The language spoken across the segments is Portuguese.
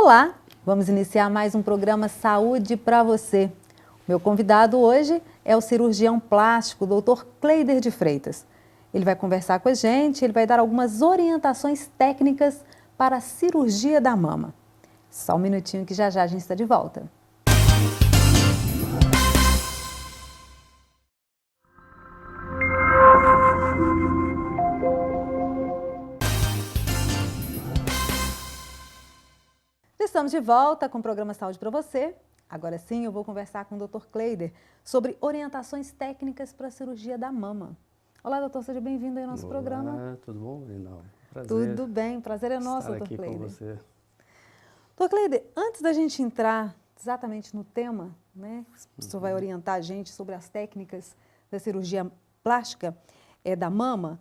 Olá, vamos iniciar mais um programa Saúde para você. Meu convidado hoje é o cirurgião plástico, Dr. Cleider de Freitas. Ele vai conversar com a gente, ele vai dar algumas orientações técnicas para a cirurgia da mama. Só um minutinho que já a gente está de volta. Estamos de volta com o programa Saúde para você. Agora sim, eu vou conversar com o Dr. Cleider sobre orientações técnicas para a cirurgia da mama. Olá, doutor, seja bem-vindo ao nosso programa. Olá, tudo bom, Rinaldo? Prazer. Tudo bem, prazer é nosso, estar Dr. aqui Cleider. com você. Dr. Cleider, antes da gente entrar exatamente no tema, né, o senhor vai orientar a gente sobre as técnicas da cirurgia plástica da mama,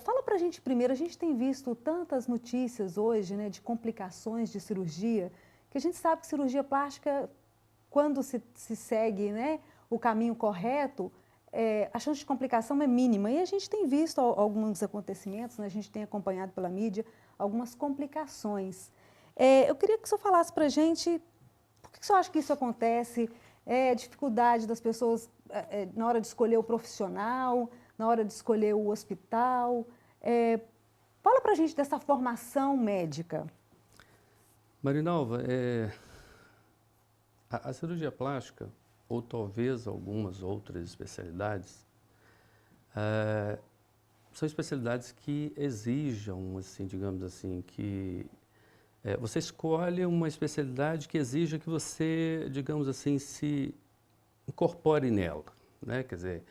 fala pra gente primeiro, a gente tem visto tantas notícias hoje, né, de complicações de cirurgia, que a gente sabe que cirurgia plástica, quando se segue, né, o caminho correto, a chance de complicação é mínima. E a gente tem visto alguns acontecimentos, né, a gente tem acompanhado pela mídia algumas complicações. Eu queria que o senhor falasse para a gente por que o senhor acha que isso acontece, dificuldade das pessoas na hora de escolher o profissional, na hora de escolher o hospital. Fala para a gente dessa formação médica. Marinalva, a cirurgia plástica, ou talvez algumas outras especialidades, são especialidades que exijam, assim, digamos assim, que você escolhe uma especialidade que exija que você, digamos assim, se incorpore nela, né? Quer dizer,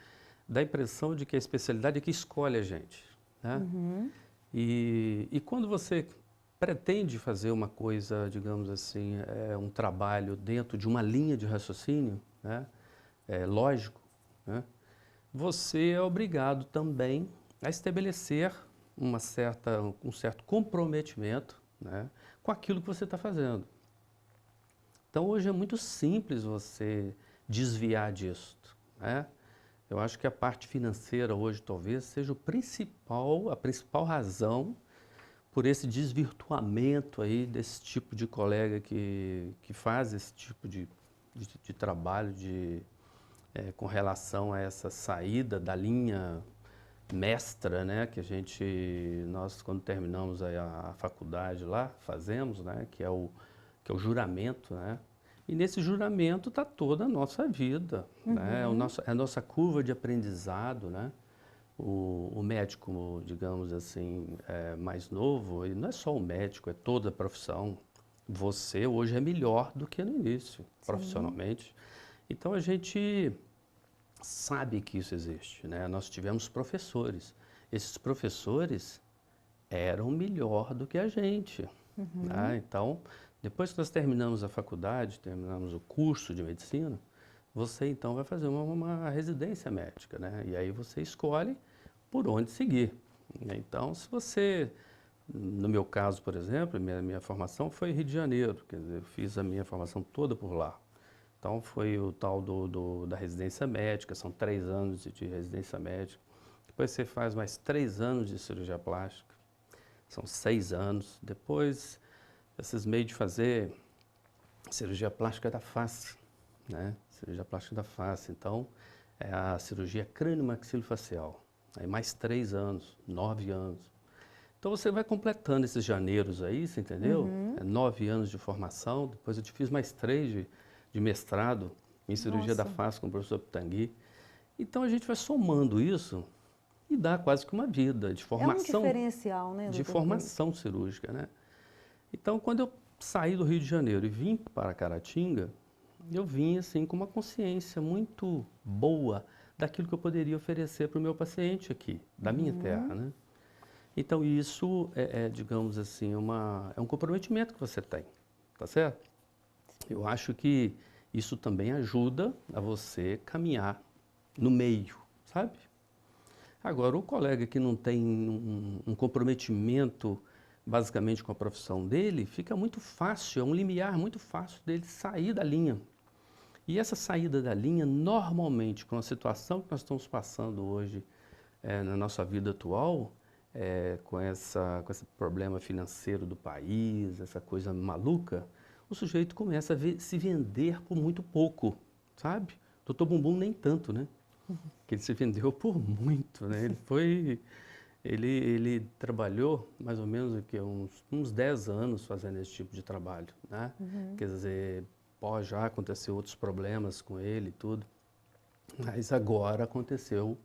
dá a impressão de que a especialidade é que escolhe a gente, né? Uhum. E quando você pretende fazer uma coisa, digamos assim, um trabalho dentro de uma linha de raciocínio, né? Lógico, né? Você é obrigado também a estabelecer um certo comprometimento, né, com aquilo que você está fazendo. Então, hoje é muito simples você desviar disso, né? Eu acho que a parte financeira hoje talvez seja a principal razão por esse desvirtuamento aí desse tipo de colega que faz esse tipo de trabalho com relação a essa saída da linha mestra, né, nós quando terminamos a faculdade lá, fazemos, né, que é o juramento, né, e nesse juramento está toda a nossa vida, né, a nossa curva de aprendizado, né, o médico, digamos assim, mais novo, e não é só o médico, é toda a profissão, você hoje é melhor do que no início, profissionalmente. Então a gente sabe que isso existe, né? Nós tivemos professores. Esses professores eram melhor do que a gente, né? Então, depois que nós terminamos a faculdade, terminamos o curso de medicina, você então vai fazer uma residência médica, né? E aí você escolhe por onde seguir. Então, se você, no meu caso, por exemplo, minha formação foi em Rio de Janeiro, quer dizer, eu fiz a minha formação toda por lá. Então, foi o tal da residência médica, são 3 anos de residência médica. Depois você faz mais 3 anos de cirurgia plástica, são 6 anos. Depois, esses meios de fazer cirurgia plástica da face, né? Cirurgia plástica da face, então, é a cirurgia crânio-maxilofacial. Aí mais 3 anos, 9 anos. Então, você vai completando esses janeiros aí, você entendeu? 9 anos de formação, depois eu te fiz mais 3 de mestrado em cirurgia da face com o professor Pitangui. Então a gente vai somando isso e dá quase que uma vida de formação. É um diferencial, né, de doutor formação cirúrgica, né? Então quando eu saí do Rio de Janeiro e vim para Caratinga, eu vim assim com uma consciência muito boa daquilo que eu poderia oferecer para o meu paciente aqui, da minha terra, né? Então isso digamos assim, é um comprometimento que você tem, tá certo? Eu acho que isso também ajuda a você caminhar no meio, sabe? Agora, o colega que não tem um comprometimento basicamente com a profissão dele, fica muito fácil, é um limiar muito fácil dele sair da linha. E essa saída da linha, normalmente, com a situação que nós estamos passando hoje na nossa vida atual, com esse problema financeiro do país, essa coisa maluca, o sujeito começa a se vender por muito pouco, sabe? Doutor Bumbum nem tanto, né? Que ele se vendeu por muito, né? Ele trabalhou mais ou menos aqui, uns 10 anos fazendo esse tipo de trabalho, né? Quer dizer, já aconteceu outros problemas com ele e tudo, mas agora aconteceu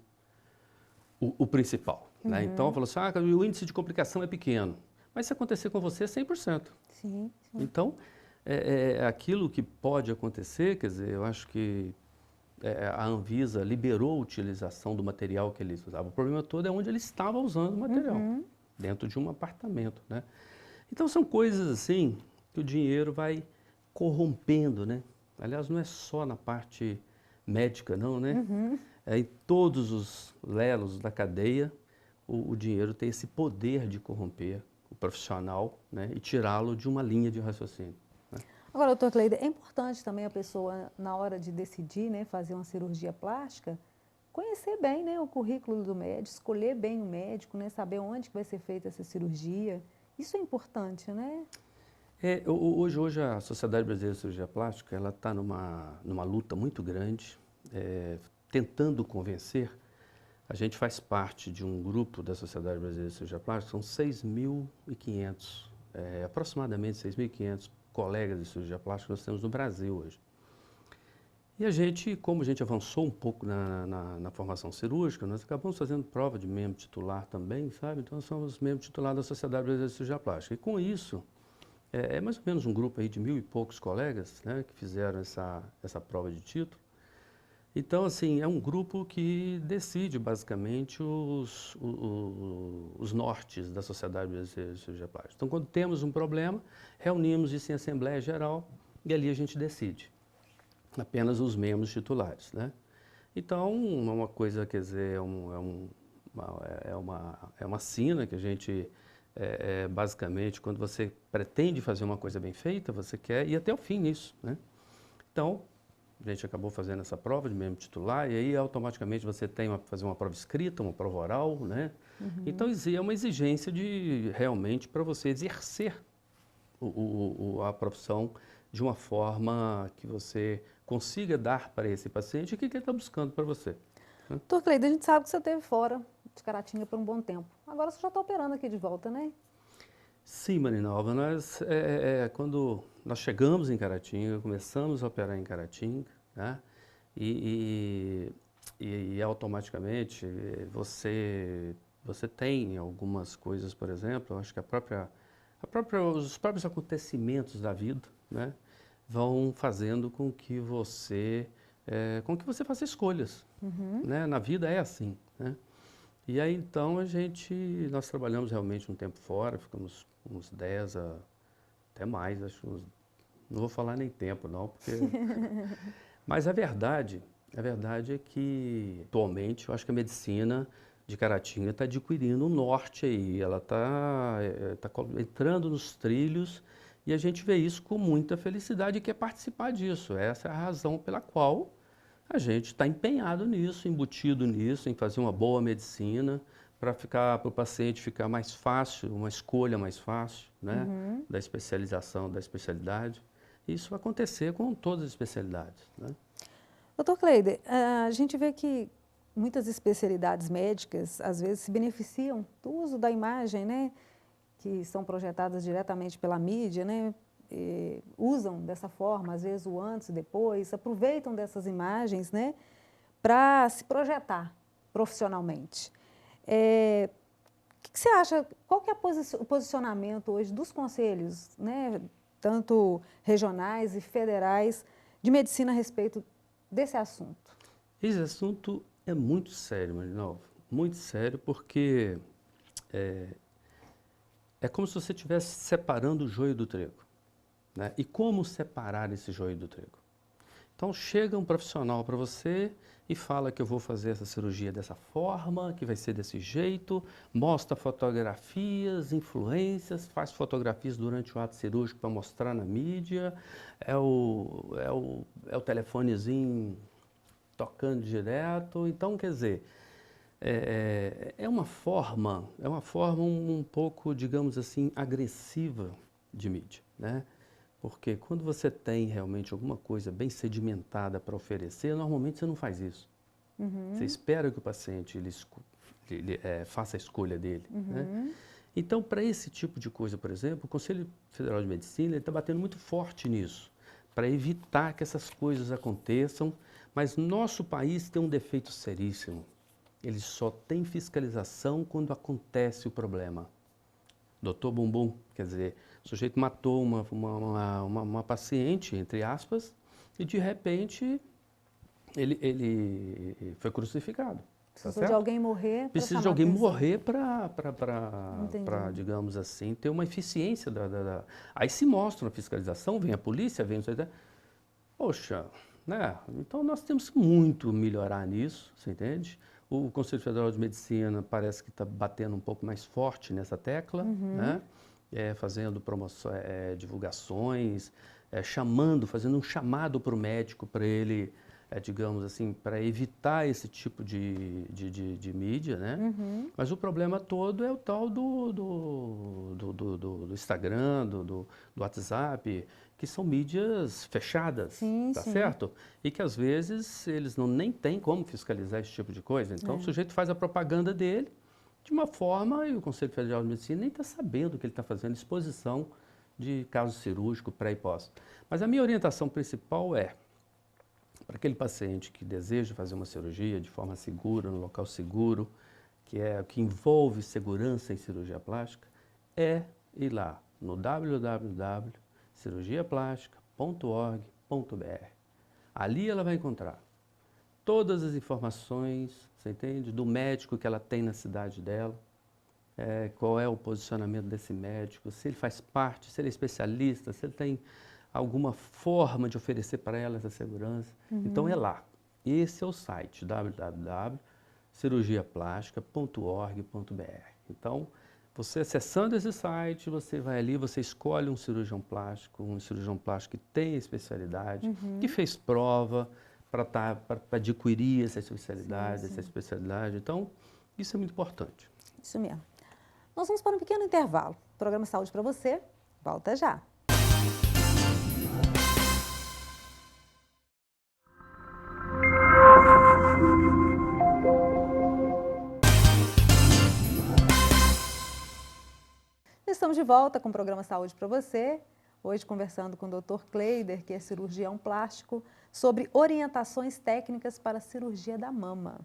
o principal, né? Então, falou assim, o índice de complicação é pequeno, mas se acontecer com você é 100%. Sim, sim. Então, aquilo que pode acontecer, quer dizer, eu acho que a Anvisa liberou a utilização do material que eles usavam. O problema todo é onde ele estava usando o material, dentro de um apartamento, né? Então, são coisas assim que o dinheiro vai corrompendo, né? Aliás, não é só na parte médica, não, né? Em todos os lelos da cadeia, o dinheiro tem esse poder de corromper o profissional, né? E tirá-lo de uma linha de raciocínio. Agora, doutor Cleider, é importante também a pessoa, na hora de decidir, né, fazer uma cirurgia plástica, conhecer bem, né, o currículo do médico, escolher bem o médico, né, saber onde que vai ser feita essa cirurgia. Isso é importante, né? Hoje a Sociedade Brasileira de Cirurgia Plástica ela está numa luta muito grande, tentando convencer. A gente faz parte de um grupo da Sociedade Brasileira de Cirurgia Plástica, são 6.500, aproximadamente 6.500 colegas de cirurgia plástica nós temos no Brasil hoje. E a gente, como a gente avançou um pouco na formação cirúrgica, nós acabamos fazendo prova de membro titular também, sabe? Então, nós somos membros titulares da Sociedade Brasileira de Cirurgia Plástica. E com isso, é mais ou menos um grupo aí de 1.000 e poucos colegas, né, que fizeram essa prova de título. Então, assim, é um grupo que decide, basicamente, os nortes da Sociedade Brasileira de Cirurgia Plástica. Então, quando temos um problema, reunimos isso em Assembleia Geral e ali a gente decide. Apenas os membros titulares, né? Então, é uma coisa, quer dizer, é uma sina que a gente, basicamente, quando você pretende fazer uma coisa bem feita, você quer ir até o fim nisso, né? Então, a gente acabou fazendo essa prova de membro titular e aí automaticamente você tem que fazer uma prova escrita, uma prova oral, né? Então é uma exigência de realmente para você exercer a profissão de uma forma que você consiga dar para esse paciente o que ele está buscando para você. Né? Doutor Cleider, a gente sabe que você esteve fora de Caratinga por um bom tempo. Agora você já está operando aqui de volta, né? Sim, Marinalva, quando nós chegamos em Caratinga, começamos a operar em Caratinga, né? E automaticamente você tem algumas coisas, por exemplo, eu acho que os próprios acontecimentos da vida, né, vão fazendo com que você faça escolhas, né? Na vida é assim, né? E aí, então, nós trabalhamos realmente um tempo fora, ficamos uns 10 até mais, não vou falar nem tempo não, porque... Mas a verdade é que, atualmente, eu acho que a medicina de Caratinga está adquirindo um norte aí, ela está entrando nos trilhos e a gente vê isso com muita felicidade e quer participar disso. Essa é a razão pela qual a gente está empenhado nisso, embutido nisso, em fazer uma boa medicina, para o paciente ficar mais fácil, uma escolha mais fácil, né, da especialização, da especialidade. Isso vai acontecer com todas as especialidades, né? Doutor Cleider, a gente vê que muitas especialidades médicas, às vezes, se beneficiam do uso da imagem, né, que são projetadas diretamente pela mídia, né, usam dessa forma, às vezes, o antes e depois, aproveitam dessas imagens, né, para se projetar profissionalmente. O que você acha, qual que é o posicionamento hoje dos conselhos, né, tanto regionais e federais, de medicina a respeito desse assunto? Esse assunto é muito sério, Marinalva, muito sério, porque é como se você estivesse separando o joio do trigo, né? E como separar esse joio do trigo? Então chega um profissional para você e fala que eu vou fazer essa cirurgia dessa forma, que vai ser desse jeito, mostra fotografias, influências, faz fotografias durante o ato cirúrgico para mostrar na mídia, é o telefonezinho tocando direto. Então, quer dizer, é uma forma um pouco, digamos assim, agressiva de mídia, né? Porque quando você tem realmente alguma coisa bem sedimentada para oferecer, normalmente você não faz isso. Você espera que o paciente faça a escolha dele, né? Então, para esse tipo de coisa, por exemplo, o Conselho Federal de Medicina está batendo muito forte nisso, para evitar que essas coisas aconteçam, mas nosso país tem um defeito seríssimo. Ele só tem fiscalização quando acontece o problema. Doutor Bumbum, quer dizer, o sujeito matou uma paciente, entre aspas, e de repente ele foi crucificado. Tá Precisou de alguém morrer para Precisa de chamar alguém atenção. morrer para, Entendi. digamos assim, ter uma eficiência Aí se mostra na fiscalização, vem a polícia, vem... Poxa, né? Então nós temos que muito melhorar nisso, você entende? O Conselho Federal de Medicina parece que está batendo um pouco mais forte nessa tecla, né? Fazendo promoções, divulgações, fazendo um chamado para o médico para ele, digamos assim, para evitar esse tipo de mídia, né? Mas o problema todo é o tal do Instagram, do WhatsApp, que são mídias fechadas, Sim, tá sim. certo? E que às vezes eles nem têm como fiscalizar esse tipo de coisa. Então o sujeito faz a propaganda dele de uma forma e o Conselho Federal de Medicina nem está sabendo que ele está fazendo exposição de caso cirúrgico pré e pós. Mas a minha orientação principal é para aquele paciente que deseja fazer uma cirurgia de forma segura, no local seguro, que envolve segurança em cirurgia plástica, é ir lá no www.cirurgiaplástica.org.br. Ali ela vai encontrar todas as informações, você entende, do médico que ela tem na cidade dela, qual é o posicionamento desse médico, se ele faz parte, se ele é especialista, se ele tem alguma forma de oferecer para ela essa segurança. Então é lá. Esse é o site, www.cirurgiaplástica.org.br. Então, você acessando esse site, você vai ali, você escolhe um cirurgião plástico que tem especialidade, que fez prova para adquirir essa especialidade, Então, isso é muito importante. Isso mesmo. Nós vamos para um pequeno intervalo. Programa Saúde para você, volta já. Estamos de volta com o programa Saúde para você. Hoje conversando com o Dr. Kleider, que é cirurgião plástico, sobre orientações técnicas para a cirurgia da mama.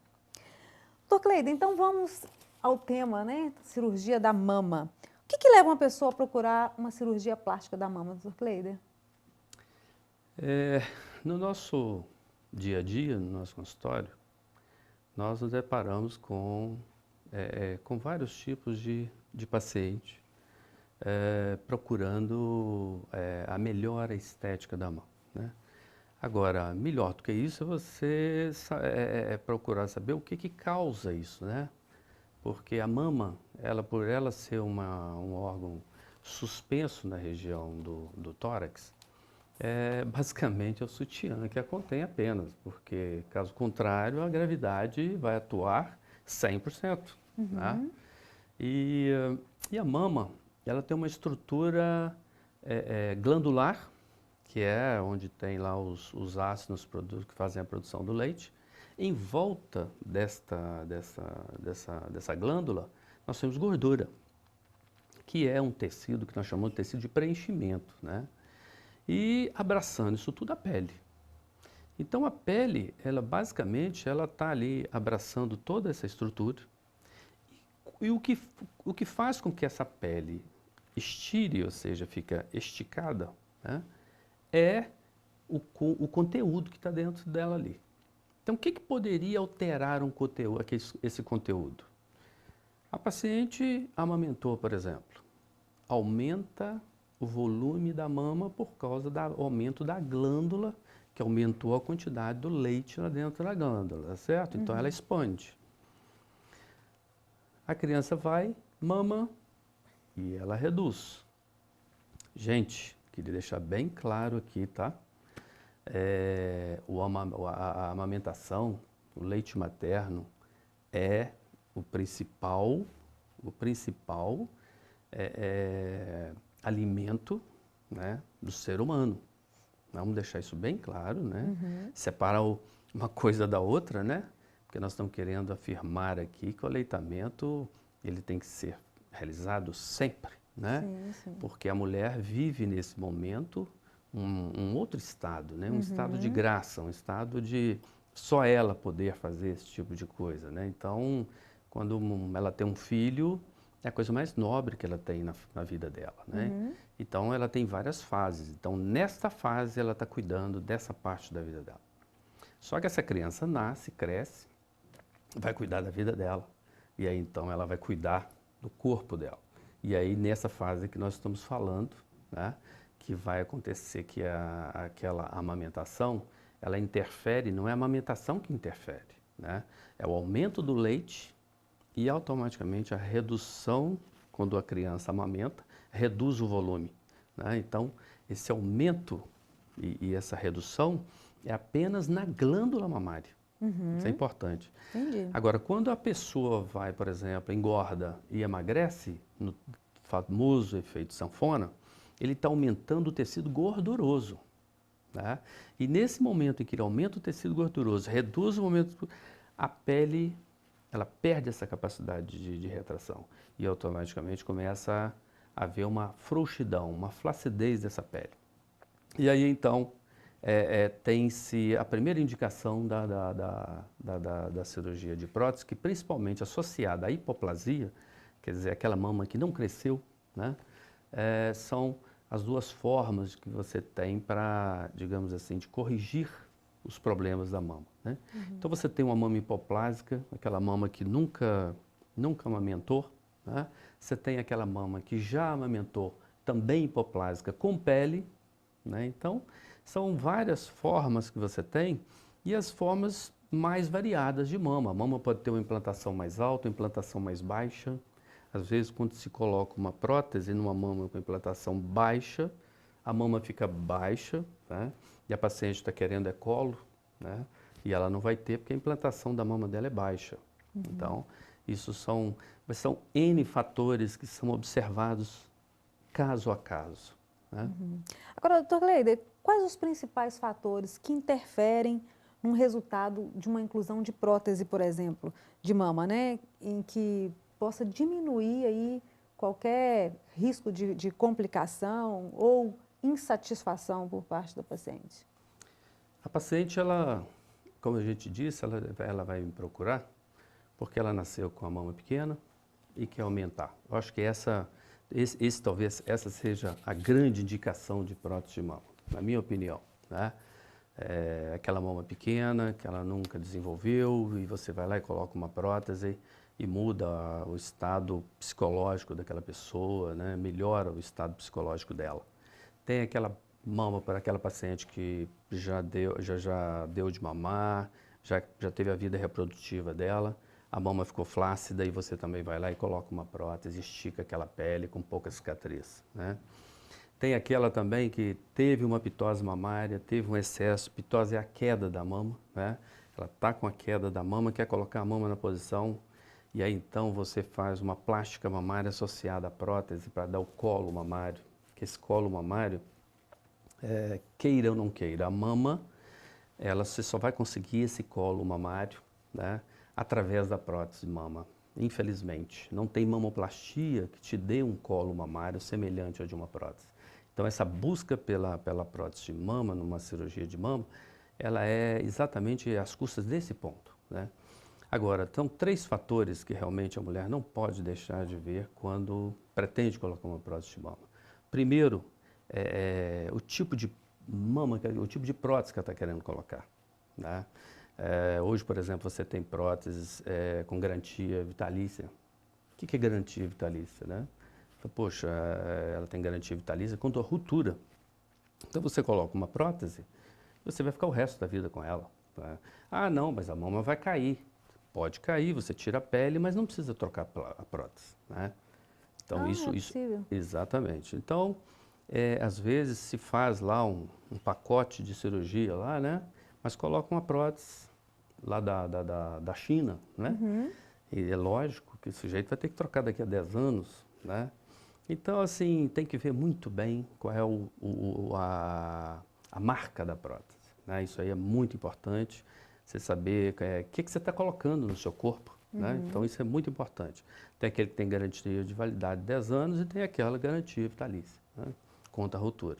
Dr. Kleider, então vamos ao tema, né? Cirurgia da mama. O que leva uma pessoa a procurar uma cirurgia plástica da mama, Dr. Kleider? No nosso dia a dia, no nosso consultório, nós nos deparamos com vários tipos de paciente procurando a melhora estética da mão, né? Agora, melhor do que isso é você procurar saber o que causa isso, né? Porque a mama, por ela ser um órgão suspenso na região do tórax, basicamente é o sutiã que a contém apenas, porque, caso contrário, a gravidade vai atuar 100%. Tá? E a mama, ela tem uma estrutura glandular, que é onde tem lá os ácidos que fazem a produção do leite. Em volta dessa glândula, nós temos gordura, que é um tecido que nós chamamos de tecido de preenchimento, né? E abraçando isso tudo a pele. Então a pele, ela basicamente, ela está ali abraçando toda essa estrutura. E o que faz com que essa pele estire, ou seja, fica esticada, né, é o conteúdo que está dentro dela ali. Então o que poderia alterar esse conteúdo? A paciente amamentou, por exemplo, aumenta o volume da mama por causa do aumento da glândula, que aumentou a quantidade do leite lá dentro da glândula, certo? Então ela expande. A criança vai, mama e ela reduz. Gente, queria deixar bem claro aqui, tá? A amamentação, o leite materno é o principal alimento né, do ser humano. Vamos deixar isso bem claro, né? Separar uma coisa da outra, né? Porque nós estamos querendo afirmar aqui que o aleitamento ele tem que ser realizado sempre, né? Sim, sim. Porque a mulher vive nesse momento um outro estado, né? Um estado de graça, um estado de só ela poder fazer esse tipo de coisa, né? Então, quando ela tem um filho, é a coisa mais nobre que ela tem na vida dela, né? Então, ela tem várias fases. Então, nesta fase, ela está cuidando dessa parte da vida dela. Só que essa criança nasce, cresce, vai cuidar da vida dela. E aí, então, ela vai cuidar do corpo dela. E aí, nessa fase que nós estamos falando, né, que vai acontecer que aquela amamentação, ela interfere, não é a amamentação que interfere, né? É o aumento do leite e automaticamente a redução, quando a criança amamenta, reduz o volume, né? Então, esse aumento e essa redução é apenas na glândula mamária. Isso é importante. Entendi. Agora, quando a pessoa vai, por exemplo, engorda e emagrece, no famoso efeito sanfona, ele está aumentando o tecido gorduroso, né? E nesse momento em que ele aumenta o tecido gorduroso, reduz o momento, a pele, ela perde essa capacidade de retração e automaticamente começa a haver uma frouxidão, uma flacidez dessa pele. E aí, então, tem-se a primeira indicação da cirurgia de prótese, que principalmente associada à hipoplasia, quer dizer, aquela mama que não cresceu, né? São as duas formas que você tem para, digamos assim, de corrigir os problemas da mama, né? Então, você tem uma mama hipoplásica, aquela mama que nunca amamentou, né? Você tem aquela mama que já amamentou, também hipoplásica, com pele, né? Então, são várias formas que você tem e as formas mais variadas de mama. A mama pode ter uma implantação mais alta, uma implantação mais baixa. Às vezes, quando se coloca uma prótese numa mama com implantação baixa, a mama fica baixa, né? E a paciente está querendo colo, né? E ela não vai ter porque a implantação da mama dela é baixa. Então, isso são N fatores que são observados caso a caso, né? Agora, doutor Gleider, quais os principais fatores que interferem no resultado de uma inclusão de prótese, por exemplo, de mama, né? Em que possa diminuir aí qualquer risco de complicação ou insatisfação por parte da paciente? A paciente, ela, como a gente disse, ela vai me procurar porque ela nasceu com a mama pequena e quer aumentar. Eu acho que talvez essa seja a grande indicação de prótese de mama, na minha opinião, né? Aquela mama pequena que ela nunca desenvolveu e você vai lá e coloca uma prótese e muda o estado psicológico daquela pessoa, né? Melhora o estado psicológico dela. Tem aquela mama para aquela paciente que já deu de mamar, já teve a vida reprodutiva dela, a mama ficou flácida e você também vai lá e coloca uma prótese, estica aquela pele com pouca cicatriz, né? Tem aquela também que teve uma pitose mamária, teve um excesso, pitose é a queda da mama, né? Ela está com a queda da mama, quer colocar a mama na posição, e aí então você faz uma plástica mamária associada à prótese para dar o colo mamário, que esse colo mamário, queira ou não queira, a mama, você só vai conseguir esse colo mamário, né, através da prótese de mama. Infelizmente, não tem mamoplastia que te dê um colo mamário semelhante ao de uma prótese. Então, essa busca pela prótese de mama, numa cirurgia de mama, ela é exatamente às custas desse ponto, né? Agora, são 3 fatores que realmente a mulher não pode deixar de ver quando pretende colocar uma prótese de mama. Primeiro, o tipo de mama, o tipo de prótese que ela está querendo colocar, né? Hoje, por exemplo, você tem próteses com garantia vitalícia. O que é garantia vitalícia, né? Poxa, ela tem garantia vitalícia contra a ruptura. Então você coloca uma prótese, você vai ficar o resto da vida com ela, né? Ah, não, mas a mama vai cair. Pode cair, você tira a pele, mas não precisa trocar a prótese, né? Então É possível. exatamente. Então, às vezes se faz lá um pacote de cirurgia lá, né? Mas coloca uma prótese lá da China, né? E é lógico que esse sujeito vai ter que trocar daqui a 10 anos, né? Então, assim, tem que ver muito bem qual é a marca da prótese, né? Isso aí é muito importante, você saber o que você está colocando no seu corpo, né? Então, isso é muito importante. Tem aquele que tem garantia de validade de 10 anos e tem aquela garantia vitalícia, né? Contra a ruptura.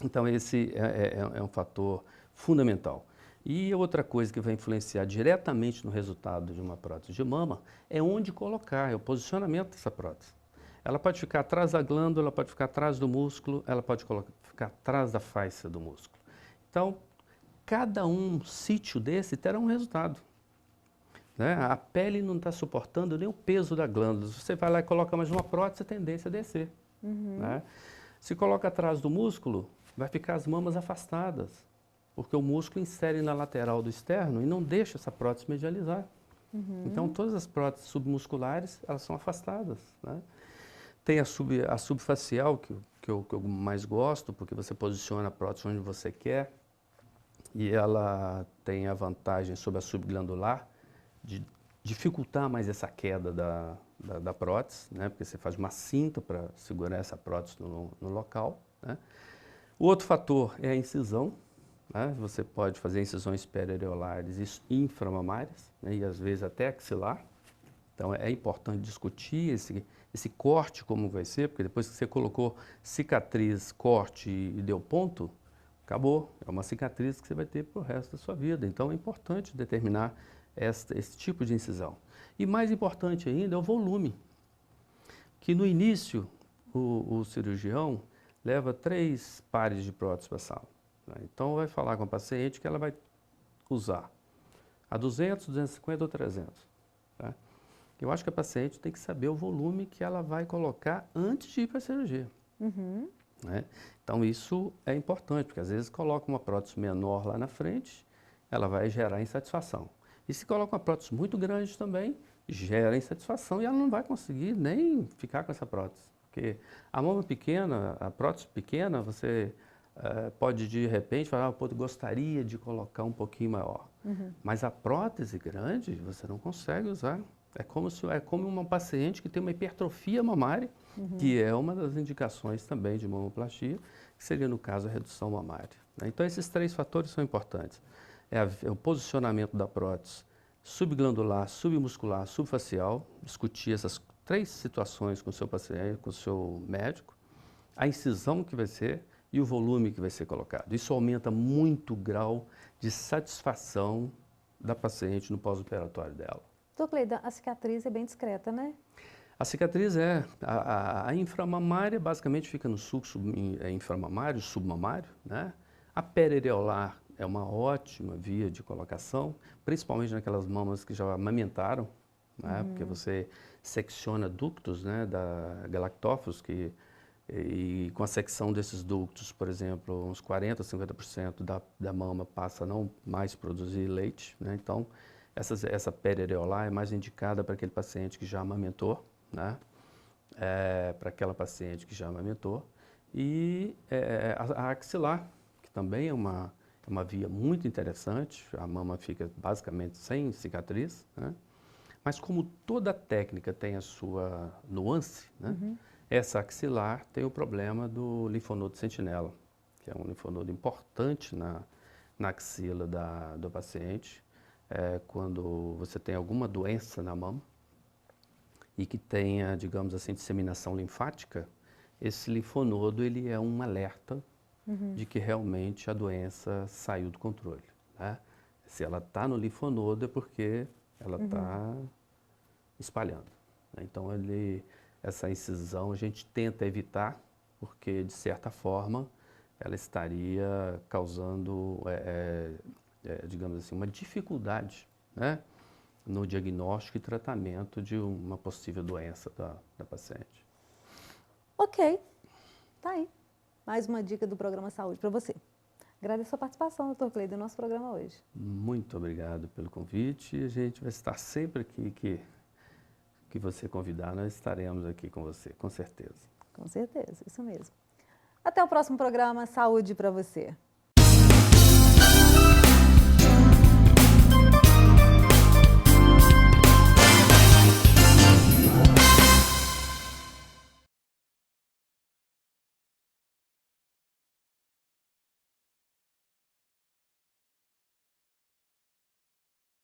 Então, esse é um fator fundamental. E outra coisa que vai influenciar diretamente no resultado de uma prótese de mama é onde colocar, é o posicionamento dessa prótese. Ela pode ficar atrás da glândula, ela pode ficar atrás do músculo, ela pode ficar atrás da faixa do músculo. Então, cada sítio desse terá um resultado, né? A pele não está suportando nem o peso da glândula. Se você vai lá e coloca mais uma prótese, a tendência é descer, né? Se coloca atrás do músculo, vai ficar as mamas afastadas, porque o músculo insere na lateral do externo e não deixa essa prótese medializar. Então, todas as próteses submusculares, elas são afastadas, né? Tem a subfacial, que eu mais gosto, porque você posiciona a prótese onde você quer, e ela tem a vantagem sobre a subglandular de dificultar mais essa queda da prótese, né? Porque você faz uma cinta para segurar essa prótese no local, né? O outro fator é a incisão, né? Você pode fazer incisões periareolares e inframamárias, né? E às vezes até axilar. Então é importante discutir esse corte como vai ser, porque depois que você colocou cicatriz, corte e deu ponto, acabou. É uma cicatriz que você vai ter para o resto da sua vida. Então é importante determinar esse tipo de incisão. E mais importante ainda é o volume, que no início o cirurgião leva 3 pares de prótese para a sala, né? Então vai falar com a paciente que ela vai usar a 200, 250 ou 300. Tá? Eu acho que a paciente tem que saber o volume que ela vai colocar antes de ir para a cirurgia. Né? Então isso é importante, porque às vezes coloca uma prótese menor lá na frente, ela vai gerar insatisfação. E se coloca uma prótese muito grande também, gera insatisfação e ela não vai conseguir nem ficar com essa prótese. Porque a mama pequena, a prótese pequena, você pode de repente falar, pô, eu gostaria de colocar um pouquinho maior. Mas a prótese grande, você não consegue usar. É como uma paciente que tem uma hipertrofia mamária, que é uma das indicações também de mamoplastia, que seria, no caso, a redução mamária, né? Então, esses 3 fatores são importantes. É o posicionamento da prótese subglandular, submuscular, subfacial, discutir essas 3 situações com o seu paciente, com o seu médico, a incisão que vai ser e o volume que vai ser colocado. Isso aumenta muito o grau de satisfação da paciente no pós-operatório dela. Doutor Cleiton, a cicatriz é bem discreta, né? A cicatriz a inframamária basicamente fica no sulco inframamário, submamário, né? A periareolar é uma ótima via de colocação, principalmente naquelas mamas que já amamentaram, né? Porque você secciona ductos, né, da galactófaros e com a secção desses ductos, por exemplo, uns 40%, 50% da mama passa a não mais produzir leite, né? Então, essa periareolar é mais indicada para aquele paciente que já amamentou, né? Para aquela paciente que já amamentou. E a axilar, que também é uma via muito interessante, a mama fica basicamente sem cicatriz, né? Mas como toda técnica tem a sua nuance, né? Essa axilar tem o problema do linfonodo sentinela, que é um linfonodo importante na axila do paciente, quando você tem alguma doença na mama e que tenha, digamos assim, disseminação linfática, esse linfonodo ele é um alerta de que realmente a doença saiu do controle, né? Se ela está no linfonodo é porque ela está espalhando, né? Então, essa incisão a gente tenta evitar, porque, de certa forma, ela estaria causando, digamos assim, uma dificuldade, né, no diagnóstico e tratamento de uma possível doença da paciente. Ok, tá aí. Mais uma dica do Programa Saúde para você. Agradeço a sua participação, doutor Cleiton, no nosso programa hoje. Muito obrigado pelo convite e a gente vai estar sempre aqui que você convidar, nós estaremos aqui com você, com certeza. Com certeza, isso mesmo. Até o próximo programa Saúde para você.